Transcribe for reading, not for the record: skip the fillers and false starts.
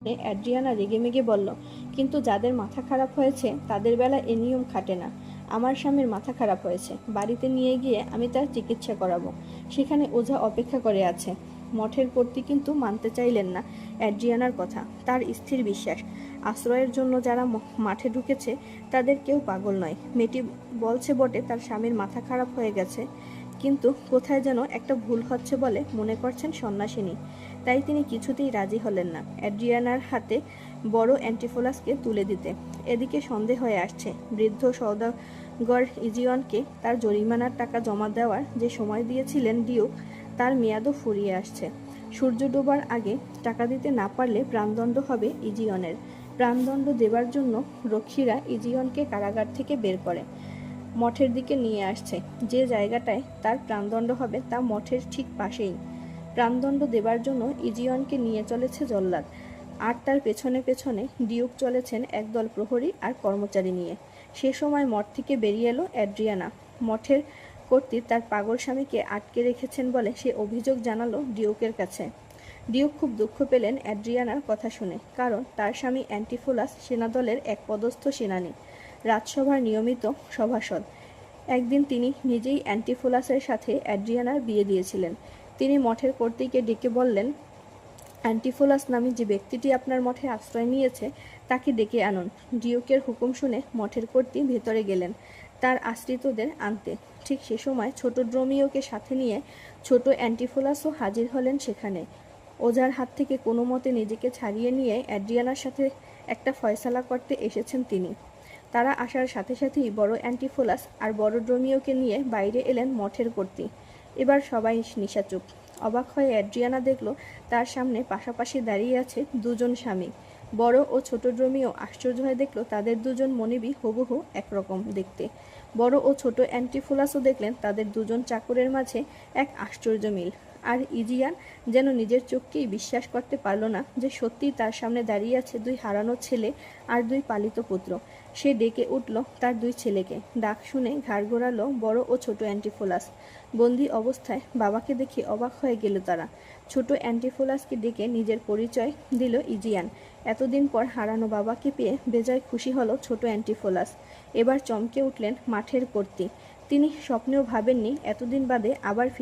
Adriana রেগেমেগে বলল, কিন্তু যাদের মাথা খারাপ হয়েছে তাদের বেলা এ নিয়ম খাটে না। আমার স্বামীর মাথা খারাপ হয়েছে, বাড়িতে নিয়ে গিয়ে আমি তার চিকিৎসা করাবো। সেখানে ওঝা অপেক্ষা করে আছে। মঠের কর্তৃ কিন্তু মানতে চাইলেন না অ্যাড্রিয়ানার কথা। তার স্থির বিশ্বাস, আশ্রয়ের জন্য যারা মাঠে ঢুকেছে তাদের কেউ পাগল নয়। মেয়েটি বলছে বটে তার স্বামীর মাথা খারাপ হয়ে গেছে, কিন্তু কোথায় যেন একটা ভুল হচ্ছে বলে মনে করছেন সন্ন্যাসিনী। তাই তিনি কিছুতেই রাজি হলেন না অ্যাড্রিয়ানার হাতে বড় অ্যান্টিফোলাসকে তুলে দিতে। এদিকে সন্দেহ হয়ে আসছে, বৃদ্ধ সওদাগর ইজিয়নকে তার জরিমানার টাকা জমা দেওয়ার যে সময় দিয়েছিলেন ডিউক, তার মেয়াদও ফুরিয়ে আসছে। সূর্য ডোবার আগে টাকা দিতে না পারলে প্রাণদণ্ড হবে ইজিয়নের। প্রাণদণ্ড দেবার জন্য রক্ষীরা ইজিয়নকে কারাগার থেকে বের করে মঠের দিকে নিয়ে আসছে। যে জায়গাটায় তার প্রাণদণ্ড হবে তা মঠের ঠিক পাশেই। প্রাণদণ্ড দেবার জন্য ইজিয়নকে নিয়ে চলেছে জল্লাদ, আর তার পেছনে পেছনে ডিউক চলেছেন একদল প্রহরী আর কর্মচারী নিয়ে। সে সময় মঠ থেকে বেরিয়ে এলো অ্যাড্রিয়ানা। মঠের কর্তৃ তার পাগল স্বামীকে আটকে রেখেছেন বলে সে অভিযোগ জানালো ডিউকের কাছে। ডিউক খুব দুঃখ পেলেন অ্যাড্রিয়ানার কথা শুনে, কারণ তার স্বামী অ্যান্টিফোলাস সেনাদলের এক পদস্থ সেনানী, রাজসভার নিয়মিত সভাসদ। একদিন তিনি নিজেই অ্যান্টিফোলাসের সাথে অ্যাড্রিয়ানার বিয়ে দিয়েছিলেন। তিনি মঠের কর্তৃকে ডেকে বললেন, অ্যান্টিফোলাস নামে যে ব্যক্তিটি আপনার মঠে আশ্রয় নিয়েছে তাকে ডেকে আনুন। ডিউকের হুকুম শুনে মঠের কর্তৃ ভেতরে গেলেন তার আশ্রিতদের আনতে। ঠিক সে সময় ছোট ড্রোমিওকে সাথে নিয়ে ছোট অ্যান্টিফোলাসও হাজির হলেন সেখানে। ওঝার হাত থেকে কোনো মতে নিজেকে ছাড়িয়ে নিয়ে অ্যাড্রিয়ানার সাথে একটা ফয়সালা করতে এসেছেন তিনি। তারা আসার সাথে সাথেই বড় অ্যান্টিফোলাস আর বড় ড্রোমিওকে নিয়ে বাইরে এলেন মঠের কর্তৃ। এবার সবাই নিশাচুপ। অবাক হয়ে অ্যাড্রিয়ানা দেখল তার সামনে পাশাপাশি দাঁড়িয়ে আছে দুজন স্বামী। বড় ও ছোট ড্রোমিও আশ্চর্য হয়ে দেখল তাদের দুজন মনিবী হুবহু একরকম দেখতে। বড় ও ছোট অ্যান্টিফোলাসও দেখলেন তাদের দুজন চাকরের মাঝে এক আশ্চর্য মিল। আর ইজিয়ান যেন নিজের চোখকেই বিশ্বাস করতে পারল না যে সত্যিই তার সামনে দাঁড়িয়ে আছে দুই হারানো ছেলে আর দুই পালিত পুত্র। সে ডেকে উঠল তার দুই ছেলেকে। ডাক শুনে ঘাড় ঘোরালো বড় ও ছোট অ্যান্টিফোলাস। বন্দি অবস্থায় বাবাকে দেখে অবাক হয়ে গেল তারা। ছোট অ্যান্টিফোলাসকে ডেকে নিজের পরিচয় দিল ইজিয়ান। এতদিন পর হারানো বাবাকে পেয়ে বেজায় খুশি হলো ছোট অ্যান্টিফোলাস। এবার চমকে উঠলেন মাঠের কর্তৃ। তিনি স্বপ্নেও ভাবেননি এতদিন বাদে আবার ফিরে